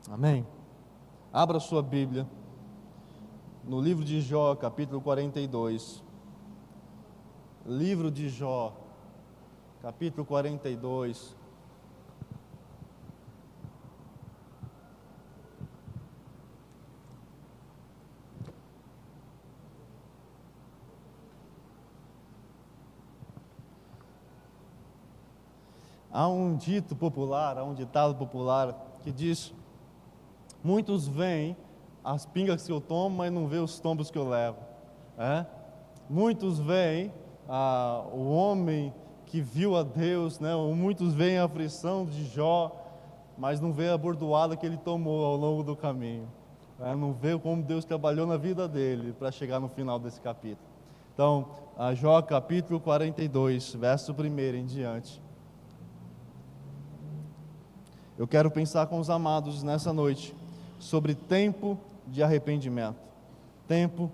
Amém? Abra sua Bíblia no livro de Jó, capítulo 42. Livro de Jó, capítulo 42. Há um dito popular, há um ditado popular que diz: muitos veem as pingas que eu tomo, mas não vê os tombos que eu levo. Muitos veem o homem que viu a Deus, né? Muitos veem a aflição de Jó, mas não vê a bordoada que ele tomou ao longo do caminho. Não vê como Deus trabalhou na vida dele para chegar no final desse capítulo. Então, Jó capítulo 42, verso 1 em diante. Eu quero pensar com os amados nessa noite sobre tempo de arrependimento. Tempo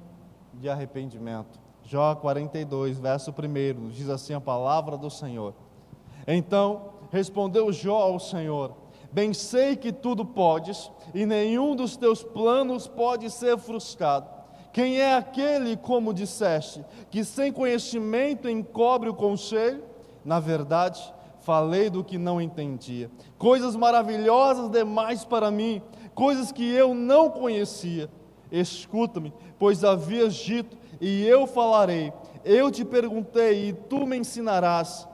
de arrependimento. Jó 42, verso 1, diz assim a palavra do Senhor. Então respondeu Jó ao Senhor: bem sei que tudo podes, e nenhum dos teus planos pode ser frustrado. Quem é aquele, como disseste, que sem conhecimento encobre o conselho? Na verdade, falei do que não entendia, coisas maravilhosas demais para mim, coisas que eu não conhecia. Escuta-me, pois havias dito, e eu falarei. Eu te perguntei, e tu me ensinarás.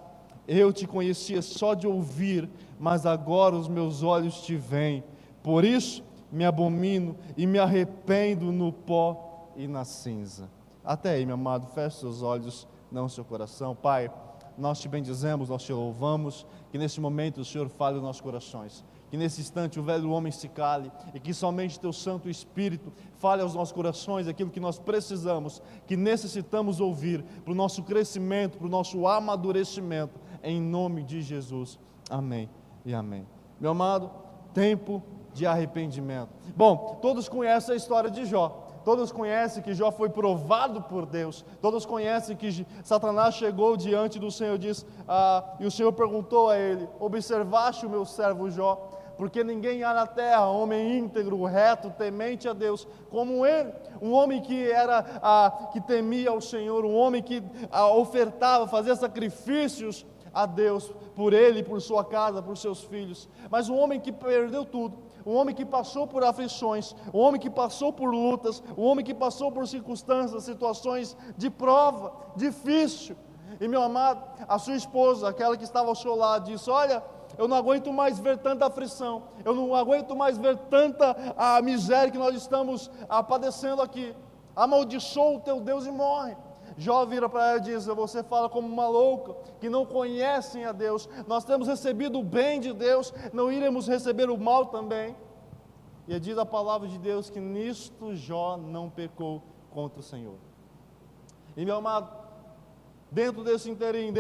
Eu te conhecia só de ouvir, mas agora os meus olhos te veem. Por isso me abomino e me arrependo no pó e na cinza. Até aí, meu amado, feche seus olhos, não seu coração. Pai, nós te bendizemos, nós te louvamos, que nesse momento o Senhor fale aos nossos corações, que nesse instante o velho homem se cale, e que somente Teu Santo Espírito fale aos nossos corações aquilo que nós precisamos, que necessitamos ouvir, para o nosso crescimento, para o nosso amadurecimento, em nome de Jesus, amém e amém. Meu amado, tempo de arrependimento. Bom, todos conhecem a história de Jó. Todos conhecem que Jó foi provado por Deus. Todos conhecem que Satanás chegou diante do Senhor e o Senhor perguntou a ele: observaste o meu servo Jó? Porque ninguém há na terra, homem íntegro, reto, temente a Deus, como ele. Um homem que temia ao Senhor, um homem que ofertava, fazia sacrifícios a Deus, por ele, por sua casa, por seus filhos. Mas um homem que perdeu tudo, um homem que passou por aflições, um homem que passou por lutas, um homem que passou por circunstâncias, situações de prova, difícil. E meu amado, a sua esposa, aquela que estava ao seu lado, disse: olha, eu não aguento mais ver tanta aflição, eu não aguento mais ver tanta miséria que nós estamos padecendo aqui. Amaldiçoa o teu Deus e morre. Jó vira para ela e diz: você fala como uma louca, que não conhecem a Deus. Nós temos recebido o bem de Deus, não iremos receber o mal também. E diz a palavra de Deus que nisto Jó não pecou contra o Senhor. E meu amado, dentro desse inteirinho,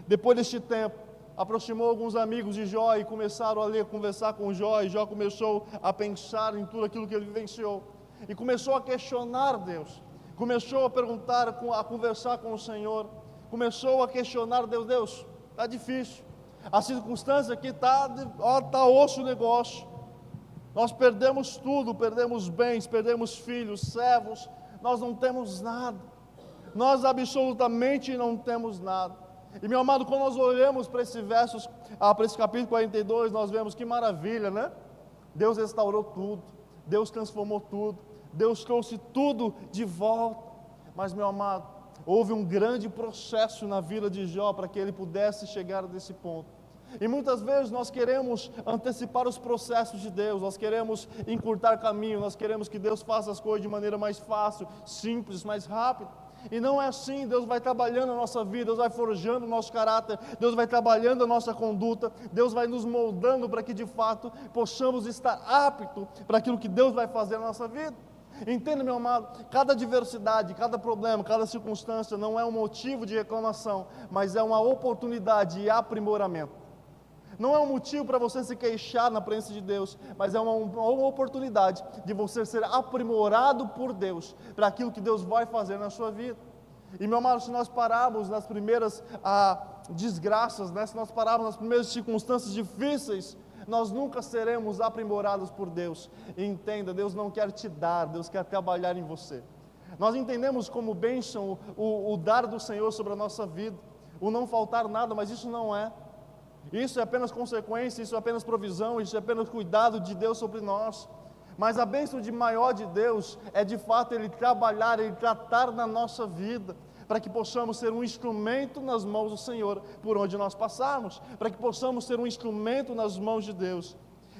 depois deste tempo, aproximou alguns amigos de Jó e começaram a conversar com Jó, e Jó começou a pensar em tudo aquilo que ele vivenciou, e começou a questionar Deus. Começou a perguntar, a conversar com o Senhor, começou a questionar Deus: Deus, está difícil, a circunstância aqui está osso o negócio, nós perdemos tudo, perdemos bens, perdemos filhos, servos, nós não temos nada, nós absolutamente não temos nada. E meu amado, quando nós olhamos para esses versos, para esse capítulo 42, nós vemos que maravilha, né? Deus restaurou tudo, Deus transformou tudo, Deus trouxe tudo de volta. Mas meu amado, houve um grande processo na vida de Jó para que ele pudesse chegar desse ponto. E muitas vezes nós queremos antecipar os processos de Deus, nós queremos encurtar caminho, nós queremos que Deus faça as coisas de maneira mais fácil, simples, mais rápida. E não é assim. Deus vai trabalhando a nossa vida, Deus vai forjando o nosso caráter, Deus vai trabalhando a nossa conduta, Deus vai nos moldando para que de fato possamos estar aptos para aquilo que Deus vai fazer na nossa vida. Entenda, meu amado, cada adversidade, cada problema, cada circunstância não é um motivo de reclamação, mas é uma oportunidade de aprimoramento. Não é um motivo para você se queixar na presença de Deus, mas é uma oportunidade de você ser aprimorado por Deus, para aquilo que Deus vai fazer na sua vida. E meu amado, se nós pararmos nas primeiras desgraças, né? Se nós pararmos nas primeiras circunstâncias difíceis nós nunca seremos aprimorados por Deus. E entenda, Deus não quer te dar, Deus quer trabalhar em você. Nós entendemos como bênção o dar do Senhor sobre a nossa vida, o não faltar nada, mas isso não é. Isso é apenas consequência, isso é apenas provisão, isso é apenas cuidado de Deus sobre nós. Mas a bênção maior de Deus é de fato Ele trabalhar, Ele tratar na nossa vida, para que possamos ser um instrumento nas mãos do Senhor, por onde nós passarmos, para que possamos ser um instrumento nas mãos de Deus.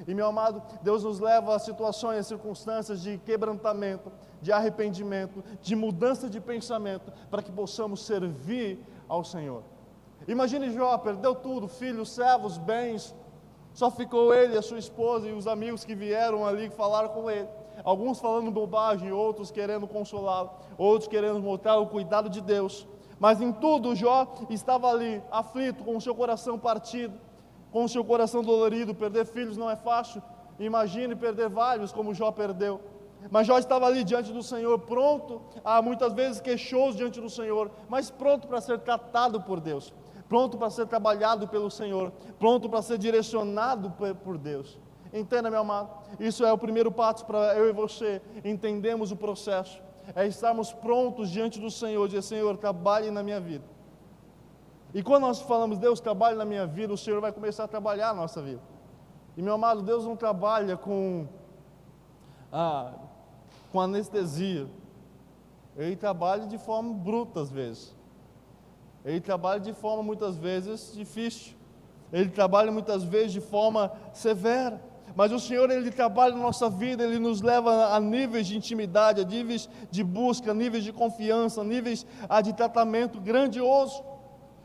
E meu amado, Deus nos leva a situações, a circunstâncias de quebrantamento, de arrependimento, de mudança de pensamento, para que possamos servir ao Senhor. Imagine Jó, perdeu tudo, filhos, servos, bens, só ficou ele, a sua esposa e os amigos que vieram ali falar com ele. Alguns falando bobagem, outros querendo consolá-lo, outros querendo mostrar o cuidado de Deus. Mas em tudo Jó estava ali, aflito, com o seu coração partido, com o seu coração dolorido. Perder filhos não é fácil, imagine perder vários como Jó perdeu. Mas Jó estava ali diante do Senhor, pronto, muitas vezes queixoso diante do Senhor, mas pronto para ser tratado por Deus, pronto para ser trabalhado pelo Senhor, pronto para ser direcionado por Deus. Entenda, meu amado, isso é o primeiro passo para eu e você entendemos o processo, é estarmos prontos diante do Senhor, dizer: Senhor, trabalhe na minha vida. E quando nós falamos: Deus, trabalhe na minha vida, o Senhor vai começar a trabalhar na nossa vida. E meu amado, Deus não trabalha com anestesia, Ele trabalha de forma bruta às vezes, Ele trabalha de forma muitas vezes difícil, Ele trabalha muitas vezes de forma severa, mas o Senhor, Ele trabalha na nossa vida, Ele nos leva a níveis de intimidade, a níveis de busca, a níveis de confiança, a níveis de tratamento grandioso.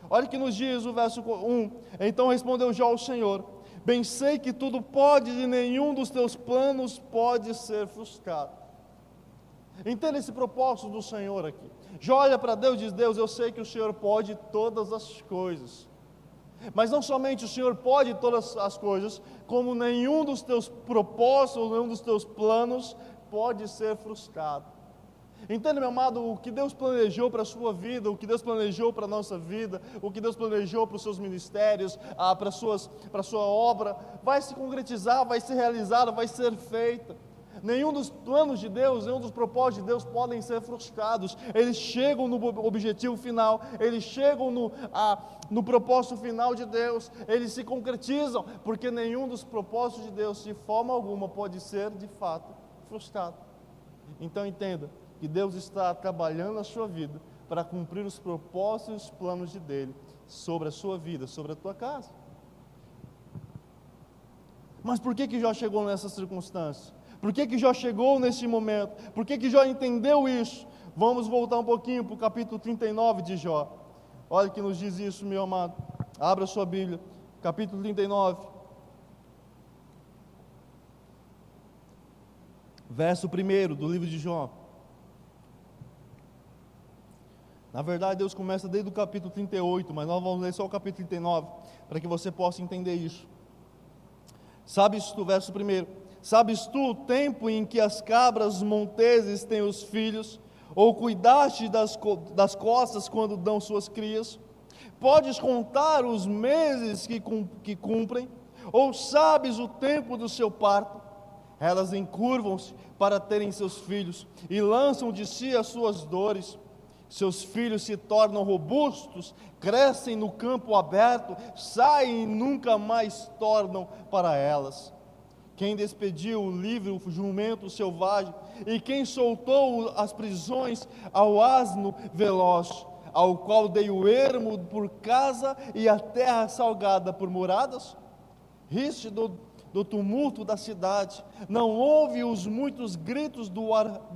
Olha o que nos diz o verso 1, então respondeu Jó ao Senhor: bem sei que tudo pode e nenhum dos teus planos pode ser frustrado. Entenda esse propósito do Senhor aqui. Jó olha para Deus e diz: Deus, eu sei que o Senhor pode todas as coisas, mas não somente o Senhor pode todas as coisas, como nenhum dos teus propósitos, nenhum dos teus planos pode ser frustrado. Entenda, meu amado, o que Deus planejou para a sua vida, o que Deus planejou para a nossa vida, o que Deus planejou para os seus ministérios, para a sua obra, vai se concretizar, vai ser realizada, vai ser feita. Nenhum dos planos de Deus, nenhum dos propósitos de Deus podem ser frustrados. Eles chegam no objetivo final, eles chegam no propósito final de Deus, eles se concretizam, porque nenhum dos propósitos de Deus, de forma alguma, pode ser de fato frustrado. Então entenda que Deus está trabalhando na sua vida para cumprir os propósitos e os planos dele sobre a sua vida, sobre a tua casa. Mas por que Jó chegou nessa circunstância? Por que Jó chegou nesse momento? Por que Jó entendeu isso? Vamos voltar um pouquinho para o capítulo 39 de Jó. Olha que nos diz isso, meu amado. Abra sua Bíblia, capítulo 39. Verso 1 do livro de Jó. Na verdade, Deus começa desde o capítulo 38, mas nós vamos ler só o capítulo 39, para que você possa entender isso. Sabes tu, verso 1, sabes tu o tempo em que as cabras monteses têm os filhos, ou cuidaste das costas quando dão suas crias? Podes contar os meses que cumprem, ou sabes o tempo do seu parto? Elas encurvam-se para terem seus filhos, e lançam de si as suas dores. Seus filhos se tornam robustos, crescem no campo aberto, saem e nunca mais tornam para elas. Quem despediu livre o jumento selvagem, e quem soltou as prisões ao asno veloz, ao qual dei o ermo por casa e a terra salgada por moradas? Riste do tumulto da cidade, não ouve os muitos gritos do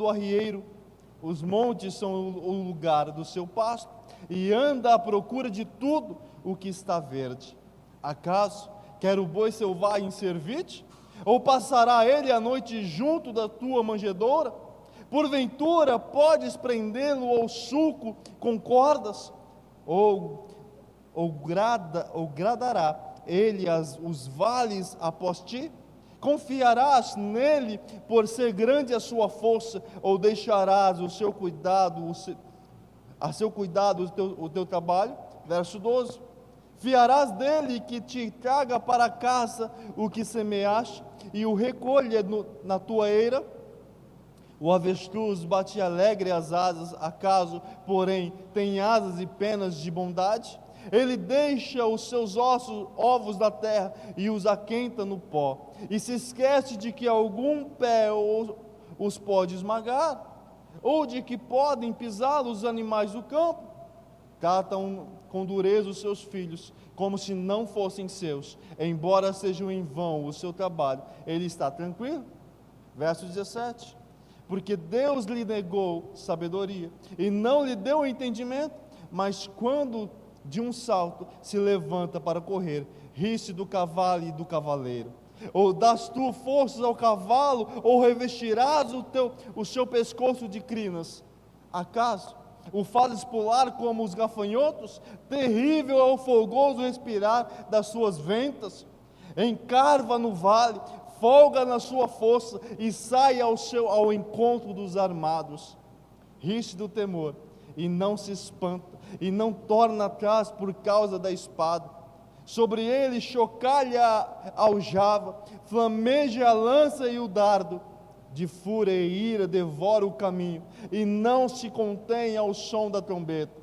arrieiro. Os montes são o lugar do seu pasto, e anda à procura de tudo o que está verde. Acaso quer o boi selvagem servir-te? Ou passará ele a noite junto da tua manjedoura? Porventura podes prendê-lo ao sulco com cordas? Ou gradará ele os vales após ti? Confiarás nele por ser grande a sua força, ou deixarás o seu cuidado, o teu trabalho? Verso 12. Fiarás dele que te traga para casa o que semeaste e o recolha na tua eira? O avestruz bate alegre as asas, acaso, porém, tem asas e penas de bondade? Ele deixa os seus ovos da terra e os aquenta no pó, e se esquece de que algum pé os pode esmagar, ou de que podem pisar os animais do campo. Tratam com dureza os seus filhos, como se não fossem seus, embora sejam em vão o seu trabalho, ele está tranquilo. Verso 17: porque Deus lhe negou sabedoria, e não lhe deu entendimento, mas quando de um salto se levanta para correr, ri-se do cavalo e do cavaleiro. Ou das tu forças ao cavalo, ou revestirás o seu pescoço de crinas? Acaso o fazes pular como os gafanhotos? Terrível é o fogoso respirar das suas ventas. Encarva no vale, folga na sua força, e sai ao encontro dos armados. Ri-se do temor, e não se espanta, e não torna atrás por causa da espada. Sobre ele chocalha a aljava, flameja a lança e o dardo. De fúria e ira devora o caminho, e não se contém ao som da trombeta.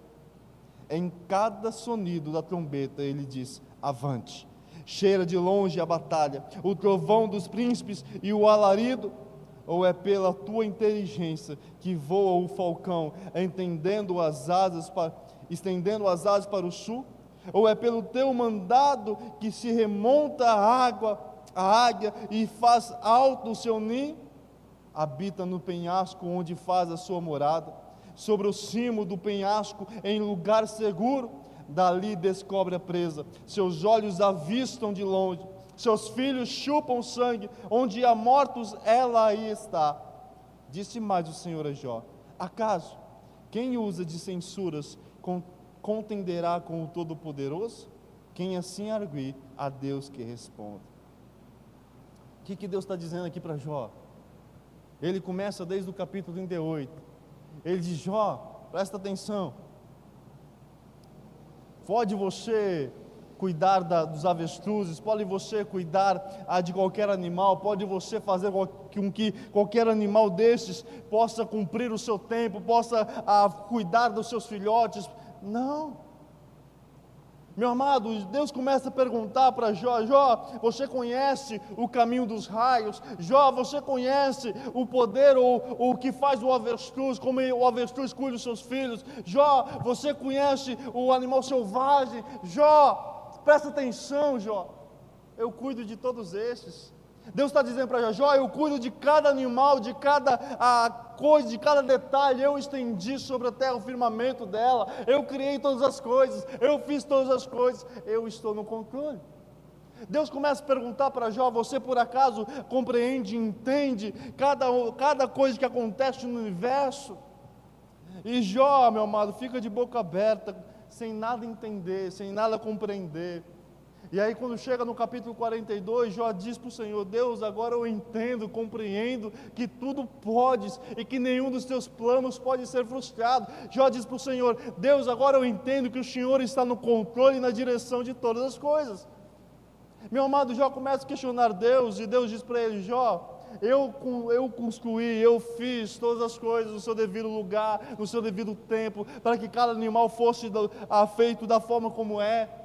Em cada sonido da trombeta ele diz: avante. Cheira de longe a batalha, o trovão dos príncipes e o alarido? Ou é pela tua inteligência que voa o falcão, estendendo as asas para o sul? Ou é pelo teu mandado que se remonta a águia e faz alto o seu ninho? Habita no penhasco onde faz a sua morada, sobre o cimo do penhasco, em lugar seguro. Dali descobre a presa, seus olhos avistam de longe, seus filhos chupam sangue, onde há mortos ela aí está. Disse mais o Senhor a Jó: acaso quem usa de censuras contenderá com o Todo-Poderoso? Quem assim arguir, a Deus que responda. O que Deus está dizendo aqui para Jó? Ele começa desde o capítulo 38, ele diz: Jó, presta atenção, pode você cuidar dos avestruzes, pode você cuidar de qualquer animal, pode você fazer com que qualquer animal desses possa cumprir o seu tempo, possa cuidar dos seus filhotes. Não, meu amado, Deus começa a perguntar para Jó: Jó, você conhece o caminho dos raios? Jó, você conhece o poder ou o que faz o avestruz, como o avestruz cuida dos seus filhos? Jó, você conhece o animal selvagem? Jó, presta atenção, Jó, eu cuido de todos esses. Deus está dizendo para Jó: eu cuido de cada animal, de cada coisa, de cada detalhe. Eu estendi sobre a terra o firmamento dela, eu criei todas as coisas, eu fiz todas as coisas, eu estou no controle. Deus começa a perguntar para Jó: você por acaso compreende, entende cada coisa que acontece no universo? E Jó, meu amado, fica de boca aberta, sem nada entender, sem nada compreender. E aí quando chega no capítulo 42, Jó diz para o Senhor: Deus, agora eu entendo, compreendo que tudo podes e que nenhum dos teus planos pode ser frustrado. Jó diz para o Senhor: Deus, agora eu entendo que o Senhor está no controle e na direção de todas as coisas. Meu amado, Jó começa a questionar Deus, e Deus diz para ele: Jó, eu construí, eu fiz todas as coisas no seu devido lugar, no seu devido tempo, para que cada animal fosse feito da forma como é.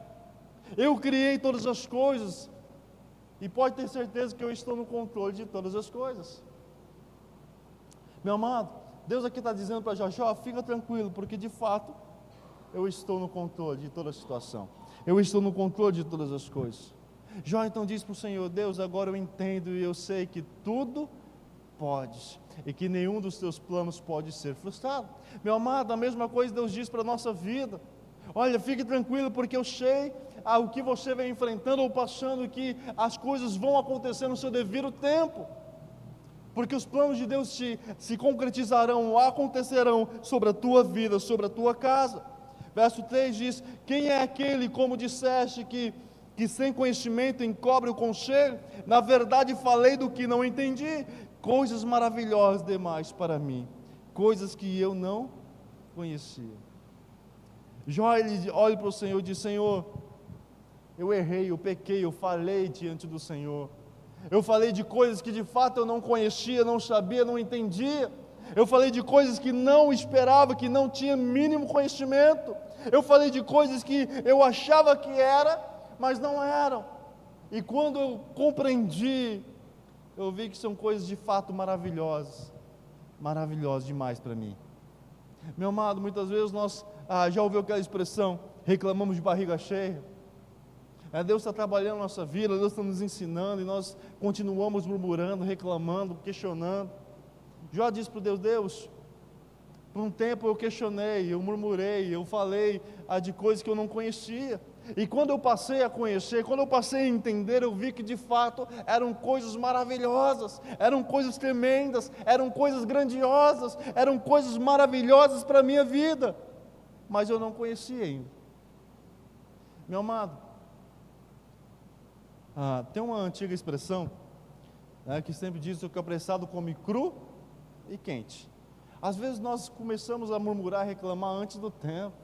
Eu criei todas as coisas, e pode ter certeza que eu estou no controle de todas as coisas. Meu amado, Deus aqui está dizendo para Jó: fica tranquilo, porque de fato eu estou no controle de toda a situação, eu estou no controle de todas as coisas. Jó então diz para o Senhor: Deus, agora eu entendo e eu sei que tudo podes, e que nenhum dos teus planos pode ser frustrado. Meu amado, a mesma coisa Deus diz para a nossa vida: olha, fique tranquilo, porque eu sei o que você vem enfrentando ou passando, que as coisas vão acontecer no seu devido tempo, porque os planos de Deus se concretizarão, acontecerão sobre a tua vida, sobre a tua casa. Verso 3 diz: quem é aquele, como disseste, que sem conhecimento encobre o conselho? Na verdade falei do que não entendi, coisas maravilhosas demais para mim, coisas que eu não conhecia. Jó, ele olha para o Senhor e diz: Senhor, eu errei, eu pequei, eu falei diante do Senhor. Eu falei de coisas que de fato eu não conhecia, não sabia, não entendia. Eu falei de coisas que não esperava, que não tinha mínimo conhecimento. Eu falei de coisas que eu achava que era, mas não eram. E quando eu compreendi, eu vi que são coisas de fato maravilhosas. Maravilhosas demais para mim. Meu amado, muitas vezes nós já ouviu aquela expressão, reclamamos de barriga cheia. Deus está trabalhando na nossa vida, Deus está nos ensinando, e nós continuamos murmurando, reclamando, questionando. Jó disse para Deus, Deus, por um tempo eu questionei, eu murmurei, eu falei de coisas que eu não conhecia. E quando eu passei a conhecer, quando eu passei a entender, eu vi que de fato eram coisas maravilhosas, eram coisas tremendas, eram coisas grandiosas, eram coisas maravilhosas para a minha vida. Mas eu não conhecia ainda. Meu amado, tem uma antiga expressão que sempre diz que o apressado come cru e quente. Às vezes nós começamos a murmurar, reclamar antes do tempo.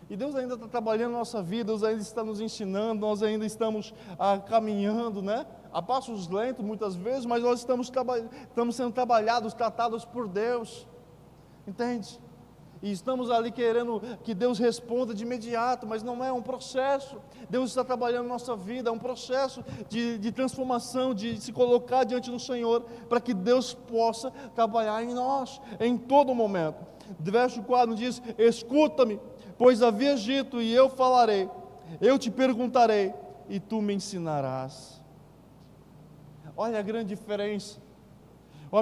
E Deus ainda está trabalhando na nossa vida, Deus ainda está nos ensinando, nós ainda estamos caminhando, a passos lentos muitas vezes, mas nós estamos sendo trabalhados, tratados por Deus, entende? E estamos ali querendo que Deus responda de imediato, mas não é um processo. Deus está trabalhando na nossa vida, é um processo de transformação, de se colocar diante do Senhor, para que Deus possa trabalhar em nós, em todo momento. Verso 4 diz, escuta-me, pois havia dito, e eu falarei, eu te perguntarei, e tu me ensinarás. Olha a grande diferença.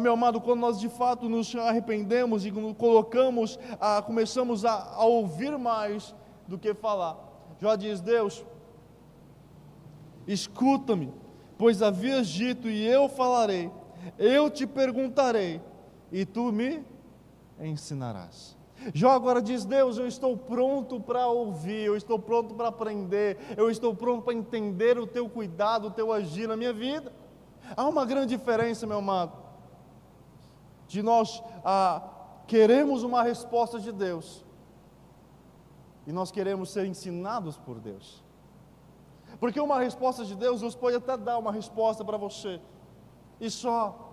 Meu amado, quando nós de fato nos arrependemos e nos colocamos, começamos a ouvir mais do que falar. Jó diz, Deus, escuta-me, pois havias dito e eu falarei, eu te perguntarei e tu me ensinarás. Jó agora diz, Deus, eu estou pronto para ouvir, eu estou pronto para aprender, eu estou pronto para entender o teu cuidado, o teu agir na minha vida. Há uma grande diferença, meu amado, de nós queremos uma resposta de Deus e nós queremos ser ensinados por Deus. Porque uma resposta de Deus pode até dar uma resposta para você e só,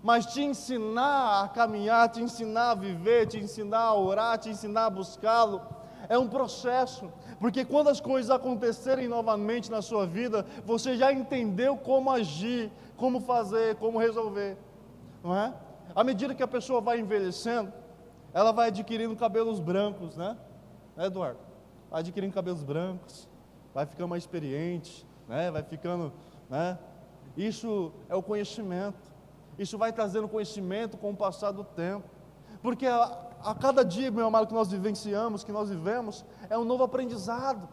mas te ensinar a caminhar, te ensinar a viver, te ensinar a orar, te ensinar a buscá-lo, é um processo. Porque quando as coisas acontecerem novamente na sua vida, você já entendeu como agir, como fazer, como resolver, não é? À medida que a pessoa vai envelhecendo, ela vai adquirindo cabelos brancos, Eduardo? Vai adquirindo cabelos brancos, vai ficando mais experiente, vai ficando, Isso é o conhecimento. Isso vai trazendo conhecimento com o passar do tempo. Porque a cada dia, meu amado, que nós vivenciamos, que nós vivemos, é um novo aprendizado,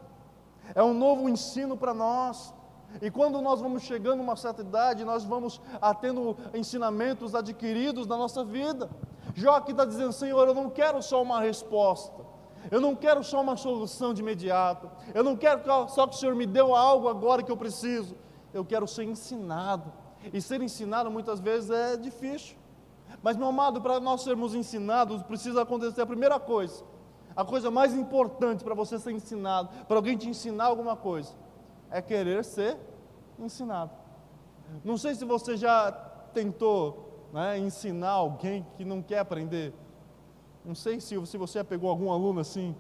é um novo ensino para nós. E quando nós vamos chegando a uma certa idade, nós vamos tendo ensinamentos adquiridos na nossa vida. Jó aqui está dizendo, Senhor, eu não quero só uma resposta, eu não quero só uma solução de imediato, eu não quero só que o Senhor me deu algo agora que eu preciso, eu quero ser ensinado. E ser ensinado muitas vezes é difícil. Mas, meu amado, para nós sermos ensinados, precisa acontecer a primeira coisa, a coisa mais importante para você ser ensinado, para alguém te ensinar alguma coisa, é querer ser ensinado. Não sei se você já tentou ensinar alguém que não quer aprender. Não sei se você já pegou algum aluno assim,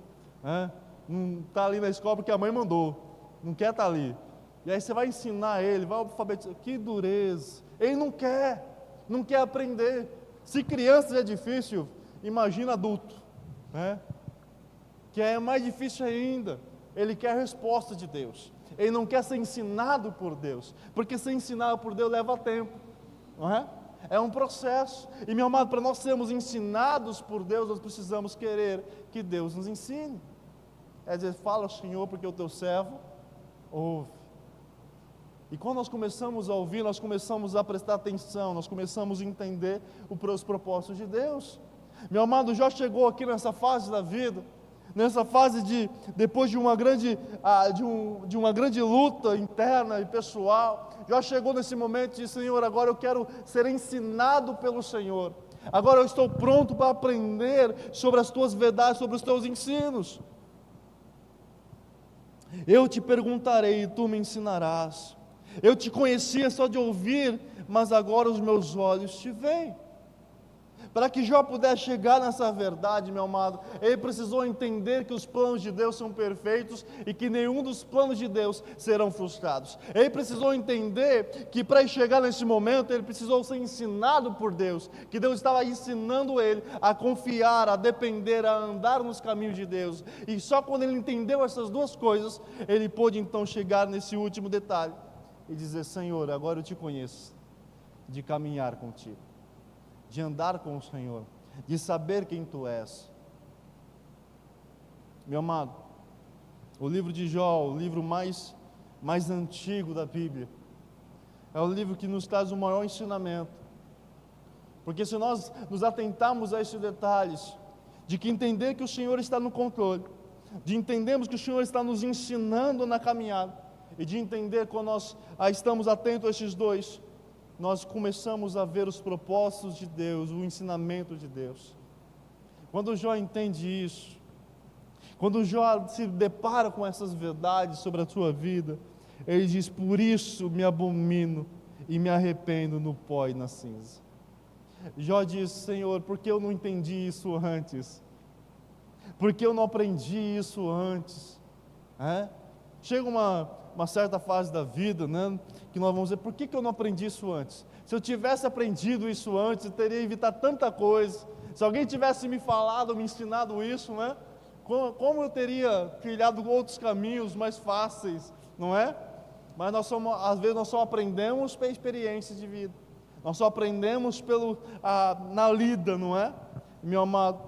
não está ali na escola porque a mãe mandou, não quer estar ali. E aí você vai ensinar ele, vai alfabetizar, que dureza. Ele não quer aprender. Se criança é difícil, imagina adulto, que é mais difícil ainda. Ele quer a resposta de Deus. Ele não quer ser ensinado por Deus, porque ser ensinado por Deus leva tempo, não é? É um processo. E, meu amado, para nós sermos ensinados por Deus, nós precisamos querer que Deus nos ensine. É dizer, fala, Senhor, porque o teu servo ouve. E quando nós começamos a ouvir, nós começamos a prestar atenção, nós começamos a entender os propósitos de Deus. Meu amado, Jó chegou aqui nessa fase da vida, nessa fase depois de uma grande luta interna e pessoal, Jó chegou nesse momento e disse, Senhor, agora eu quero ser ensinado pelo Senhor, agora eu estou pronto para aprender sobre as tuas verdades, sobre os teus ensinos. Eu te perguntarei e tu me ensinarás. Eu te conhecia só de ouvir, mas agora os meus olhos te veem. Para que Jó pudesse chegar nessa verdade, meu amado, ele precisou entender que os planos de Deus são perfeitos e que nenhum dos planos de Deus serão frustrados. Ele precisou entender que para chegar nesse momento, ele precisou ser ensinado por Deus, que Deus estava ensinando ele a confiar, a depender, a andar nos caminhos de Deus. E só quando ele entendeu essas duas coisas, ele pôde então chegar nesse último detalhe e dizer: Senhor, agora eu te conheço, de caminhar contigo, de andar com o Senhor, de saber quem Tu és. Meu amado, o livro de Jó, o livro mais antigo da Bíblia, é o livro que nos traz o maior ensinamento, porque se nós nos atentarmos a esses detalhes, de que entender que o Senhor está no controle, de entendermos que o Senhor está nos ensinando na caminhada, e de entender quando nós estamos atentos a esses dois, nós começamos a ver os propósitos de Deus, o ensinamento de Deus. Quando Jó entende isso, quando Jó se depara com essas verdades sobre a sua vida, ele diz: por isso me abomino e me arrependo no pó e na cinza. Jó diz: Senhor, por que eu não entendi isso antes? Por que eu não aprendi isso antes? Chega uma certa fase da vida, né, que nós vamos dizer: por que eu não aprendi isso antes? Se eu tivesse aprendido isso antes, eu teria evitado tanta coisa. Se alguém tivesse me falado, me ensinado isso, né, como eu teria trilhado outros caminhos mais fáceis, não é? Mas às vezes nós só aprendemos pela experiência de vida, nós só aprendemos na lida, não é? Meu amado,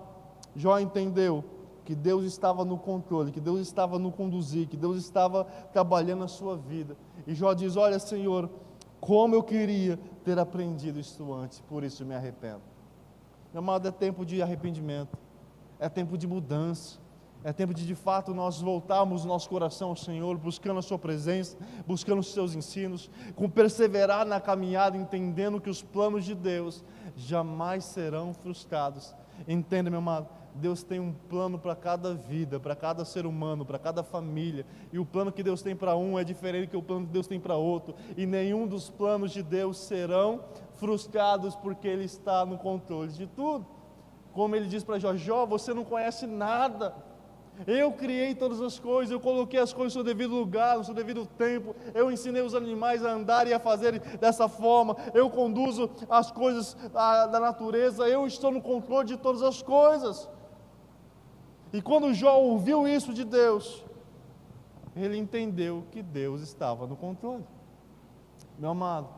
Jó entendeu que Deus estava no controle, que Deus estava no conduzir, que Deus estava trabalhando a sua vida. E Jó diz: olha, Senhor, como eu queria ter aprendido isso antes, por isso me arrependo. Meu amado, é tempo de arrependimento, é tempo de mudança, é tempo de fato nós voltarmos o nosso coração ao Senhor, buscando a sua presença, buscando os seus ensinos, com perseverar na caminhada, entendendo que os planos de Deus jamais serão frustrados. Entenda, meu amado, Deus tem um plano para cada vida, para cada ser humano, para cada família, e o plano que Deus tem para um é diferente do que o plano que Deus tem para outro, e nenhum dos planos de Deus serão frustrados, porque Ele está no controle de tudo. Como Ele diz para Jó: Jó, você não conhece nada, eu criei todas as coisas, eu coloquei as coisas no seu devido lugar, no seu devido tempo, eu ensinei os animais a andar e a fazer dessa forma, eu conduzo as coisas da natureza, eu estou no controle de todas as coisas. E quando Jó ouviu isso de Deus, ele entendeu que Deus estava no controle. Meu amado,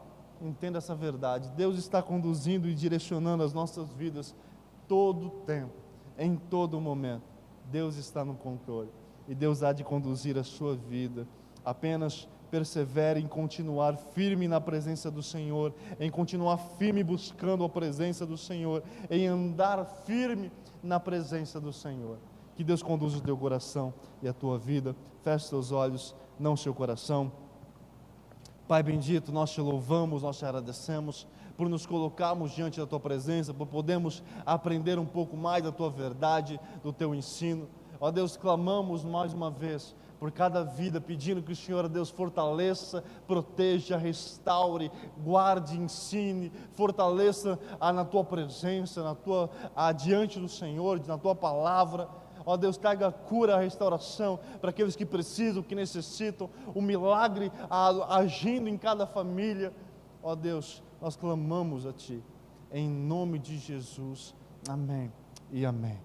entenda essa verdade: Deus está conduzindo e direcionando as nossas vidas todo o tempo, em todo momento. Deus está no controle e Deus há de conduzir a sua vida. Apenas persevere em continuar firme na presença do Senhor, em continuar firme buscando a presença do Senhor, em andar firme na presença do Senhor. Que Deus conduza o teu coração e a tua vida. Feche seus olhos, não seu coração. Pai bendito, nós te louvamos, nós te agradecemos por nos colocarmos diante da tua presença, por podermos aprender um pouco mais da tua verdade, do teu ensino. Ó Deus, clamamos mais uma vez por cada vida, pedindo que o Senhor, Deus, fortaleça, proteja, restaure, guarde, ensine, fortaleça na tua presença, diante do Senhor, na tua palavra. Ó Deus, traga a cura, a restauração para aqueles que precisam, que necessitam, o milagre agindo em cada família. Ó Deus, nós clamamos a Ti, em nome de Jesus. Amém e amém.